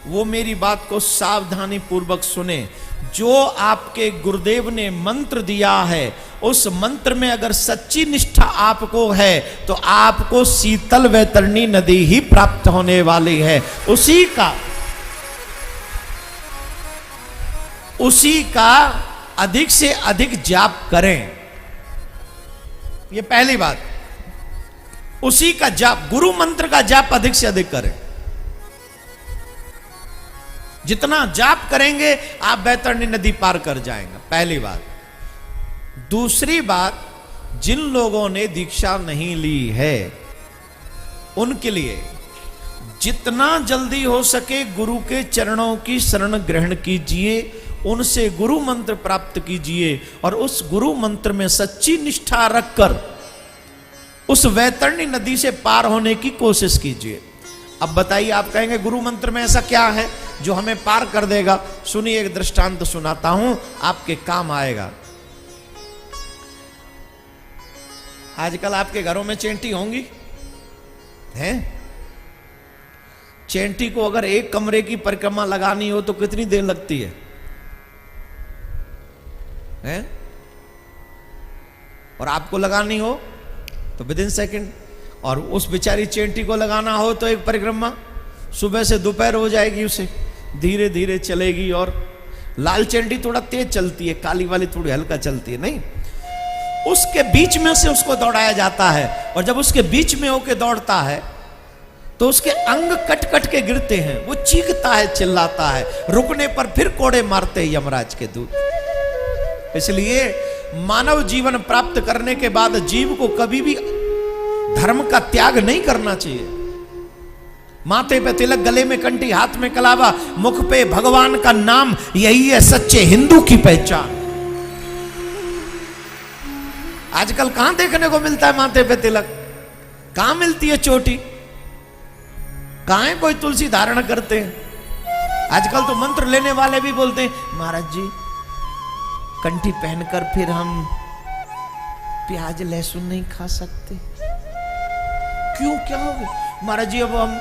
वो मेरी बात को सावधानी पूर्वक सुने। जो आपके गुरुदेव ने मंत्र दिया है, उस मंत्र में अगर सच्ची निष्ठा आपको है तो आपको शीतल वैतरणी नदी ही प्राप्त होने वाली है। उसी का अधिक से अधिक जाप करें, ये पहली बात। उसी का जाप, गुरु मंत्र का जाप अधिक से अधिक करें। जितना जाप करेंगे आप वैतरणी नदी पार कर जाएंगे, पहली बात। दूसरी बात, जिन लोगों ने दीक्षा नहीं ली है उनके लिए जितना जल्दी हो सके गुरु के चरणों की शरण ग्रहण कीजिए, उनसे गुरु मंत्र प्राप्त कीजिए और उस गुरु मंत्र में सच्ची निष्ठा रखकर उस वैतरणी नदी से पार होने की कोशिश कीजिए। अब बताइए, आप कहेंगे गुरु मंत्र में ऐसा क्या है जो हमें पार कर देगा? सुनिए, एक दृष्टांत सुनाता हूं, आपके काम आएगा। आजकल आपके घरों में चेंटी होंगी, हैं? चेंटी को अगर एक कमरे की परिक्रमा लगानी हो तो कितनी देर लगती है? हैं? और आपको लगानी हो तो विदिन सेकंड। और उस बेचारी चेंटी को लगाना हो तो एक परिक्रमा सुबह से दोपहर हो जाएगी, उसे धीरे धीरे चलेगी। और लाल चेंटी थोड़ा तेज चलती है, काली वाली थोड़ी हल्का चलती है, नहीं? उसके बीच में से उसको दौड़ाया जाता है, और जब उसके बीच में होके दौड़ता है तो उसके अंग कट कट के गिरते हैं, वो चीखता है, चिल्लाता है, रुकने पर फिर कोड़े मारते हैं यमराज के दूत। इसलिए मानव जीवन प्राप्त करने के बाद जीव को कभी भी धर्म का त्याग नहीं करना चाहिए। माथे पे तिलक, गले में कंठी, हाथ में कलावा, मुख पे भगवान का नाम, यही है सच्चे हिंदू की पहचान। आजकल कहां देखने को मिलता है माथे पे तिलक? कहां मिलती है चोटी? कहां है कोई तुलसी धारण करते हैं? आजकल तो मंत्र लेने वाले भी बोलते हैं, महाराज जी कंठी पहनकर फिर हम प्याज लहसुन नहीं खा सकते। क्यों, क्या हो गया? महाराज जी अब हम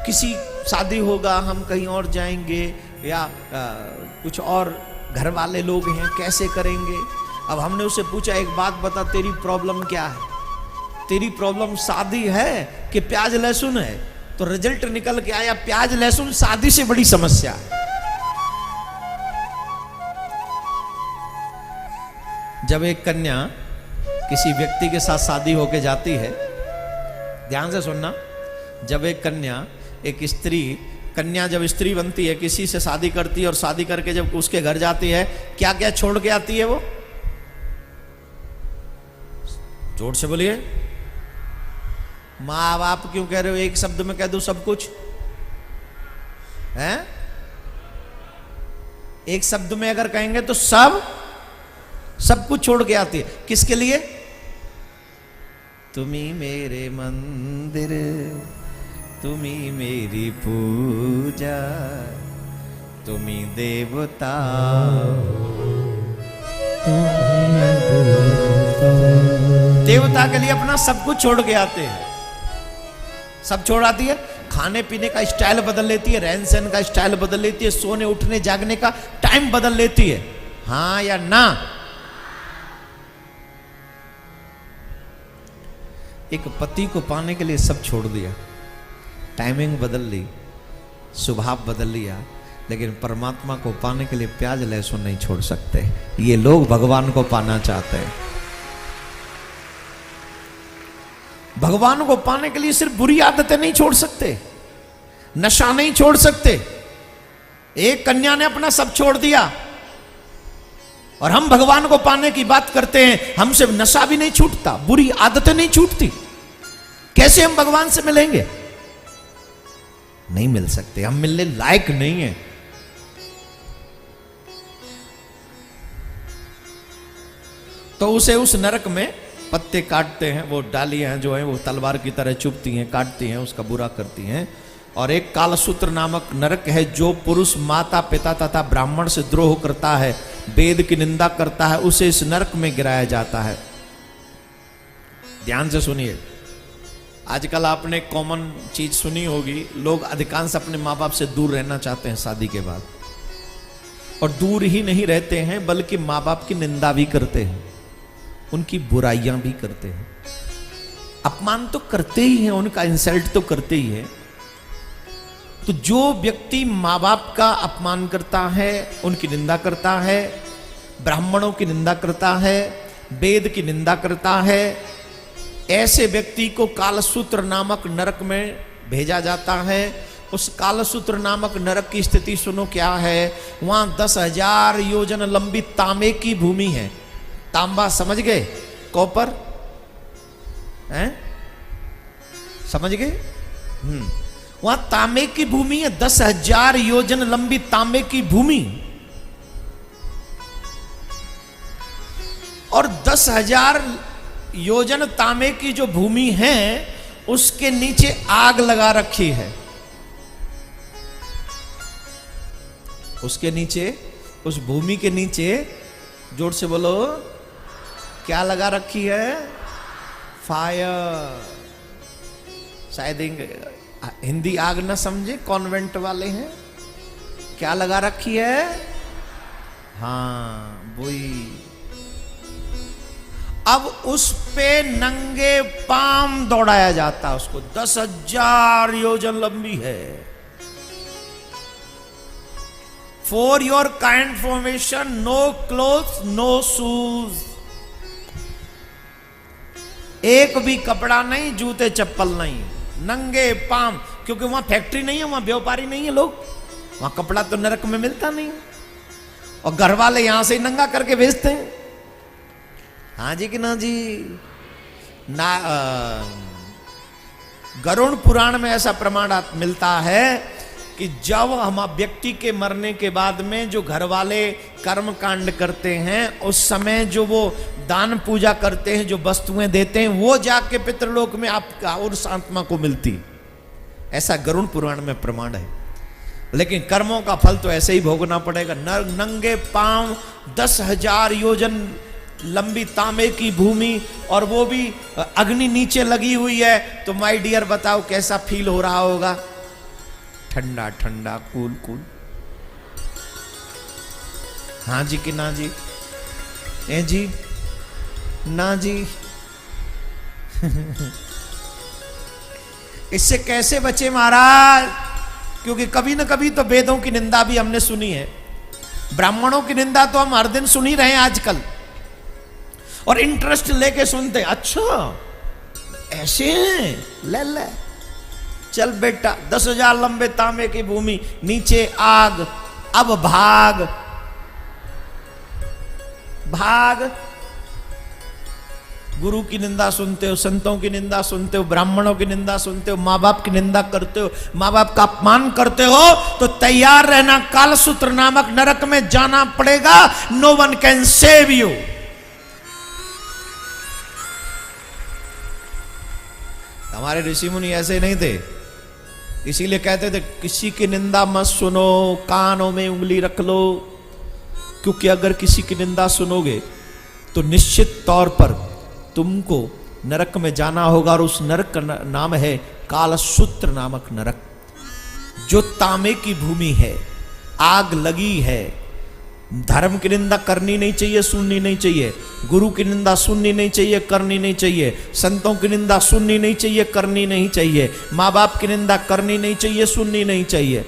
किसी शादी होगा, हम कहीं और जाएंगे, या कुछ और घर वाले लोग हैं, कैसे करेंगे? अब हमने उससे पूछा, एक बात बता, तेरी प्रॉब्लम क्या है? तेरी प्रॉब्लम शादी है कि प्याज लहसुन है, तो रिजल्ट निकल के आया प्याज लहसुन शादी से बड़ी समस्या है। जब एक कन्या किसी व्यक्ति के साथ शादी होके जाती है, ध्यान से सुनना, जब एक कन्या जब स्त्री बनती है, किसी से शादी करती है और शादी करके जब उसके घर जाती है, क्या क्या छोड़ के आती है वो? जोर से बोलिए। माँ बाप क्यों कह रहे हो? एक शब्द में कह दो सब कुछ है। एक शब्द में अगर कहेंगे तो सब कुछ छोड़ के आती है। किसके लिए? तुम्ही मेरे मंदिर, तुम्ही मेरी पूजा, तुम्ही देवता। देवता के लिए अपना सब कुछ छोड़ के आते हैं। सब छोड़ आती है, खाने पीने का स्टाइल बदल लेती है, रहन सहन का स्टाइल बदल लेती है, सोने उठने जागने का टाइम बदल लेती है। हाँ या ना? एक पति को पाने के लिए सब छोड़ दिया, टाइमिंग बदल ली, स्वभाव बदल लिया, लेकिन परमात्मा को पाने के लिए प्याज लहसुन नहीं छोड़ सकते। ये लोग भगवान को पाना चाहते हैं। भगवान को पाने के लिए सिर्फ बुरी आदतें नहीं छोड़ सकते, नशा नहीं छोड़ सकते। एक कन्या ने अपना सब छोड़ दिया और हम भगवान को पाने की बात करते हैं, हमसे नशा भी नहीं छूटता, बुरी आदतें नहीं छूटती। कैसे हम भगवान से मिलेंगे? नहीं मिल सकते, हम मिलने लायक नहीं है। तो उसे उस नरक में पत्ते काटते हैं, वो डालियां जो हैं वो तलवार की तरह चुभती हैं, काटती हैं, उसका बुरा करती हैं। और एक कालसूत्र नामक नरक है, जो पुरुष माता पिता तथा ब्राह्मण से द्रोह करता है, वेद की निंदा करता है, उसे इस नरक में गिराया जाता है। ध्यान से सुनिए। आजकल आपने कॉमन चीज सुनी होगी, लोग अधिकांश अपने माँ बाप से दूर रहना चाहते हैं शादी के बाद, और दूर ही नहीं रहते हैं बल्कि माँ बाप की निंदा भी करते हैं, उनकी बुराइयां भी करते हैं, अपमान तो करते ही हैं, उनका इंसल्ट तो करते ही है। तो जो व्यक्ति माँ बाप का अपमान करता है, उनकी निंदा करता है, ब्राह्मणों की निंदा करता है, वेद की निंदा करता है, ऐसे व्यक्ति को कालसूत्र नामक नरक में भेजा जाता है। उस कालसूत्र नामक नरक की स्थिति सुनो क्या है। वहां 10,000 योजन लंबी तांबे की भूमि है। तांबा समझ गए? कॉपर हैं? समझ गए? वहां तांबे की भूमि है, 10,000 योजन लंबी तांबे की भूमि, और 10,000 योजन तांबे की जो भूमि है उसके नीचे आग लगा रखी है। उसके नीचे, उस भूमि के नीचे, जोर से बोलो, क्या लगा रखी है? फायर। शायद हिंदी आग ना समझे, कॉन्वेंट वाले हैं। क्या लगा रखी है? हाँ वही। अब उस पे नंगे पांव दौड़ाया जाता, उसको 10,000 योजन लंबी है। For your kind information, no clothes, no shoes, एक भी कपड़ा नहीं, जूते चप्पल नहीं, नंगे पांव। क्योंकि वहां फैक्ट्री नहीं है, वहां व्यापारी नहीं है लोग, वहां कपड़ा तो नरक में मिलता नहीं, और घर वाले यहां से नंगा करके भेजते हैं। हाँ जी कि ना जी ना। गरुड़ पुराण में ऐसा प्रमाण मिलता है कि जब हम व्यक्ति के मरने के बाद में जो घर वाले कर्म कांड करते हैं, उस समय जो वो दान पूजा करते हैं, जो वस्तुएं देते हैं, वो जाके पितृलोक में आपका और आत्मा को मिलती। ऐसा गरुड़ पुराण में प्रमाण है। लेकिन कर्मों का फल तो ऐसे ही भोगना पड़ेगा। नंगे पांव 10,000 योजन लंबी तांबे की भूमि, और वो भी अग्नि नीचे लगी हुई है। तो माय डियर बताओ कैसा फील हो रहा होगा? ठंडा ठंडा, कूल कूल। हाँ जी कि ना जी? ए जी ना जी? इससे कैसे बचे महाराज? क्योंकि कभी न कभी तो वेदों की निंदा भी हमने सुनी है, ब्राह्मणों की निंदा तो हम हर दिन सुन ही रहे हैं आजकल, और इंटरेस्ट लेके सुनते हैं। अच्छा ऐसे हैं, ले ले चल बेटा, 10,000 लंबे तांबे की भूमि, नीचे आग, अब भाग भाग। गुरु की निंदा सुनते हो, संतों की निंदा सुनते हो, ब्राह्मणों की निंदा सुनते हो, माँ बाप की निंदा करते हो, माँ बाप का अपमान करते हो, तो तैयार रहना, कालसूत्र नामक नरक में जाना पड़ेगा। No one can save you. हमारे ऋषि मुनि ऐसे नहीं थे, इसीलिए कहते थे किसी की निंदा मत सुनो, कानों में उंगली रख लो, क्योंकि अगर किसी की निंदा सुनोगे तो निश्चित तौर पर तुमको नरक में जाना होगा, और उस नरक का नाम है कालसूत्र नामक नरक, जो तांबे की भूमि है, आग लगी है। धर्म की निंदा करनी नहीं चाहिए, सुननी नहीं चाहिए, गुरु की निंदा सुननी नहीं चाहिए, करनी नहीं चाहिए, संतों की निंदा सुननी नहीं चाहिए, करनी नहीं चाहिए, माँ बाप की निंदा करनी नहीं चाहिए, सुननी नहीं चाहिए।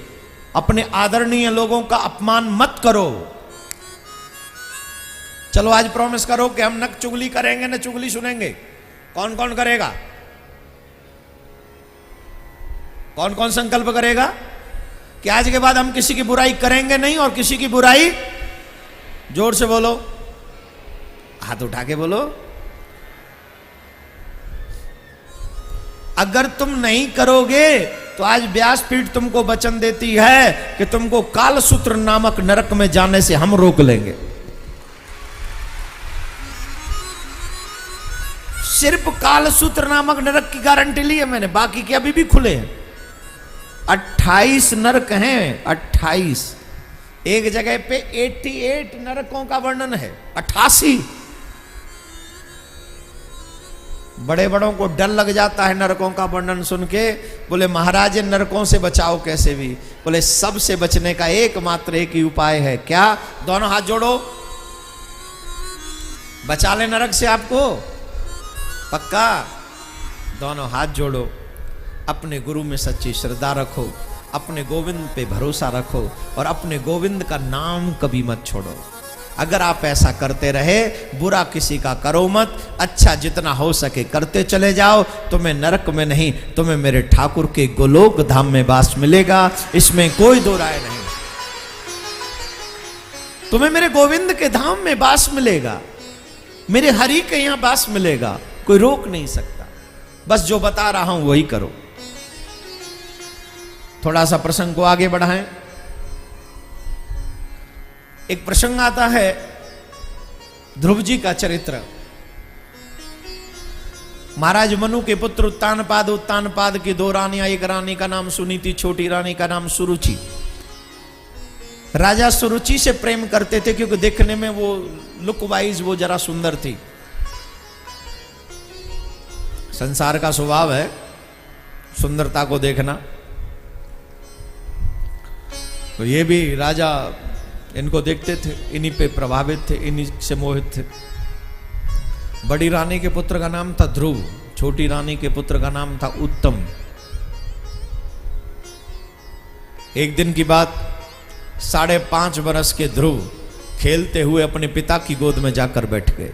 अपने आदरणीय लोगों का अपमान मत करो। चलो आज प्रॉमिस करो कि हम न चुगली करेंगे न चुगली सुनेंगे। कौन कौन करेगा? कौन कौन संकल्प करेगा कि आज के बाद हम किसी की बुराई करेंगे नहीं, और किसी की बुराई, जोर से बोलो, हाथ उठा के बोलो। अगर तुम नहीं करोगे तो आज व्यासपीठ तुमको वचन देती है कि तुमको कालसूत्र नामक नरक में जाने से हम रोक लेंगे। सिर्फ कालसूत्र नामक नरक की गारंटी ली है मैंने, बाकी के अभी भी खुले हैं। 28 नरक हैं, 28। एक जगह पे 88 नरकों का वर्णन है, 88। बड़े बड़ों को डर लग जाता है नरकों का वर्णन सुन के। बोले महाराज नरकों से बचाओ कैसे भी? बोले सबसे बचने का एकमात्र एक ही उपाय है। क्या? दोनों हाथ जोड़ो, बचा ले नरक से आपको, पक्का। दोनों हाथ जोड़ो, अपने गुरु में सच्ची श्रद्धा रखो, अपने गोविंद पे भरोसा रखो, और अपने गोविंद का नाम कभी मत छोड़ो। अगर आप ऐसा करते रहे, बुरा किसी का करो मत, अच्छा जितना हो सके करते चले जाओ, तुम्हें नरक में नहीं, तुम्हें मेरे ठाकुर के गोलोक धाम में वास मिलेगा, इसमें कोई दो राय नहीं। तुम्हें मेरे गोविंद के धाम में वास मिलेगा, मेरे हरि के यहां वास मिलेगा, कोई रोक नहीं सकता। बस जो बता रहा हूं वही करो। थोड़ा सा प्रसंग को आगे बढ़ाएं। एक प्रसंग आता है ध्रुव जी का चरित्र। महाराज मनु के पुत्र उत्तानपाद, उत्तानपाद की 2 रानियां, एक रानी का नाम सुनीति, छोटी रानी का नाम सुरुचि। राजा सुरुचि से प्रेम करते थे क्योंकि देखने में वो लुक वाइज वो जरा सुंदर थी। संसार का स्वभाव है सुंदरता को देखना, तो ये भी राजा इनको देखते थे, इन्हीं पे प्रभावित थे, इन्हीं से मोहित थे। बड़ी रानी के पुत्र का नाम था ध्रुव, छोटी रानी के पुत्र का नाम था उत्तम। एक दिन की बात, 5.5 बरस के ध्रुव खेलते हुए अपने पिता की गोद में जाकर बैठ गए।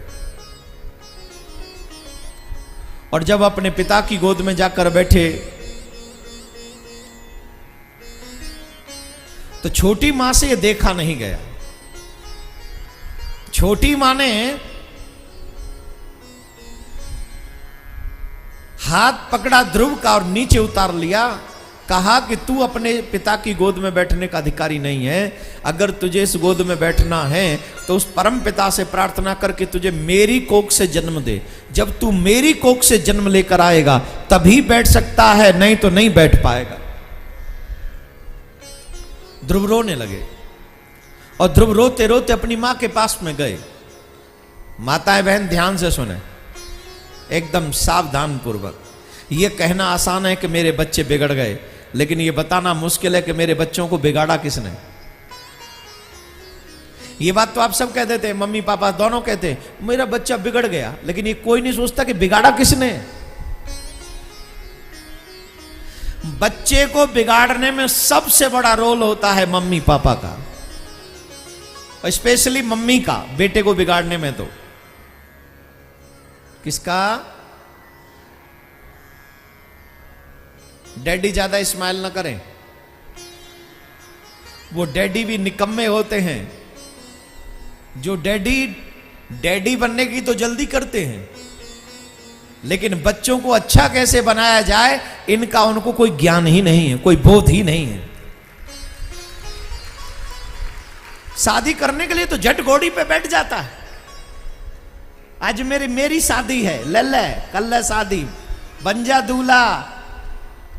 और जब अपने पिता की गोद में जाकर बैठे तो छोटी मां से ये देखा नहीं गया। छोटी मां ने हाथ पकड़ा ध्रुव का और नीचे उतार लिया, कहा कि तू अपने पिता की गोद में बैठने का अधिकारी नहीं है। अगर तुझे इस गोद में बैठना है तो उस परम पिता से प्रार्थना करके तुझे मेरी कोख से जन्म दे। जब तू मेरी कोख से जन्म लेकर आएगा तभी बैठ सकता है, नहीं तो नहीं बैठ पाएगा। ध्रुव रोने लगे और ध्रुव रोते रोते अपनी मां के पास में गए। माताएं बहन ध्यान से सुने, एकदम सावधान पूर्वक। यह कहना आसान है कि मेरे बच्चे बिगड़ गए, लेकिन यह बताना मुश्किल है कि मेरे बच्चों को बिगाड़ा किसने। ये बात तो आप सब कह देते हैं, मम्मी पापा दोनों कहते हैं मेरा बच्चा बिगड़ गया, लेकिन ये कोई नहीं सोचता कि बिगाड़ा किसने। बच्चे को बिगाड़ने में सबसे बड़ा रोल होता है मम्मी पापा का, और स्पेशली मम्मी का बेटे को बिगाड़ने में। तो किसका? डैडी ज्यादा स्माइल ना करें, वो डैडी भी निकम्मे होते हैं। जो डैडी बनने की तो जल्दी करते हैं, लेकिन बच्चों को अच्छा कैसे बनाया जाए इनका उनको कोई ज्ञान ही नहीं है, कोई बोध ही नहीं है। शादी करने के लिए तो झट घोड़ी पे बैठ जाता है। आज मेरी शादी है, ले कल शादी, बन जा दूल्हा,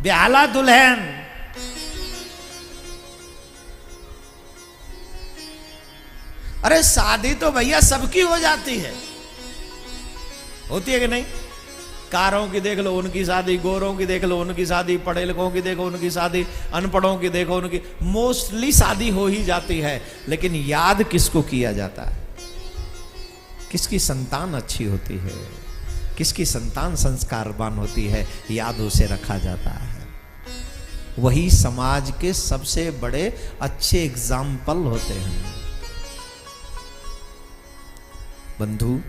ब्याहला दुल्हन। अरे शादी तो भैया सबकी हो जाती है, होती है कि नहीं? कारों की देख लो उनकी शादी, गोरों की देख लो उनकी शादी, पढ़े लिखों की देखो उनकी शादी, अनपढ़ों की देखो उनकी, मोस्टली शादी हो ही जाती है। लेकिन याद किसको किया जाता है? किसकी संतान अच्छी होती है, किसकी संतान संस्कारवान होती है, याद उसे रखा जाता है। वही समाज के सबसे बड़े अच्छे एग्जाम्पल होते हैं। बंधु,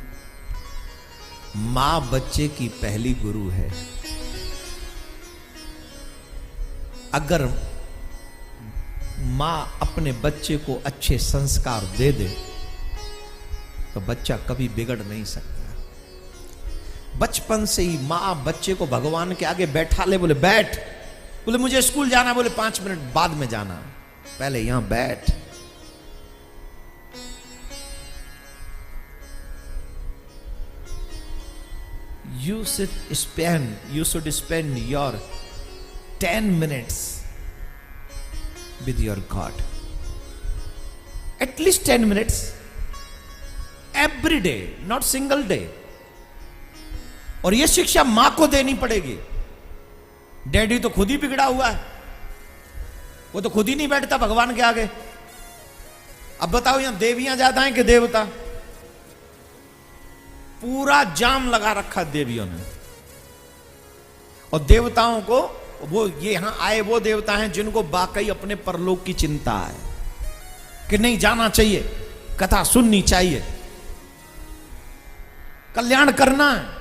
मां बच्चे की पहली गुरु है। अगर मां अपने बच्चे को अच्छे संस्कार दे दे तो बच्चा कभी बिगड़ नहीं सकता। बचपन से ही मां बच्चे को भगवान के आगे बैठा ले, बोले बैठ, बोले मुझे स्कूल जाना, बोले 5 मिनट बाद में जाना, पहले यहां बैठ। You should spend your 10 minutes with your God. At least 10 minutes every day, not single day. और ये शिक्षा मां को देनी पड़ेगी। डैडी तो खुद ही बिगड़ा हुआ है, वो तो खुद ही नहीं बैठता भगवान के आगे। अब बताओ यहां देवियां ज्यादा हैं कि देवता? पूरा जाम लगा रखा देवियों ने, और देवताओं को, वो ये यहां आए वो देवता हैं जिनको वाकई अपने परलोक की चिंता है कि नहीं जाना चाहिए, कथा सुननी चाहिए, कल्याण करना है।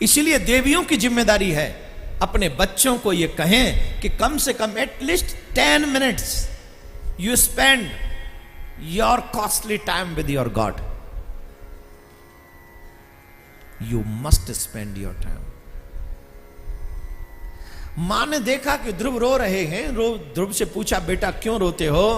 इसीलिए देवियों की जिम्मेदारी है अपने बच्चों को ये कहें कि कम से कम at least 10 minutes you spend your costly time with your God. You must spend your time. मां ने देखा कि ध्रुव रो रहे हैं, ध्रुव से पूछा बेटा क्यों रोते हो?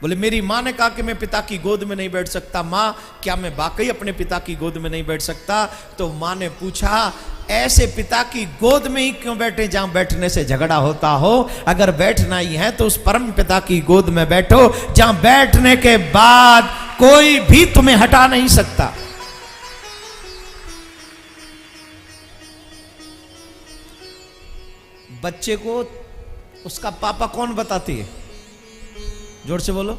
बोले मेरी मां ने कहा कि मैं पिता की गोद में नहीं बैठ सकता। मां, क्या मैं वाकई अपने पिता की गोद में नहीं बैठ सकता? तो मां ने पूछा ऐसे पिता की गोद में ही क्यों बैठे जहां बैठने से झगड़ा होता हो? अगर बैठना ही है तो उस परम पिता की गोद में बैठो जहां बैठने के बाद कोई भी तुम्हें हटा नहीं सकता। बच्चे को उसका पापा कौन बताती है? जोर से बोलो।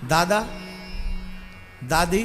दादा, दादी,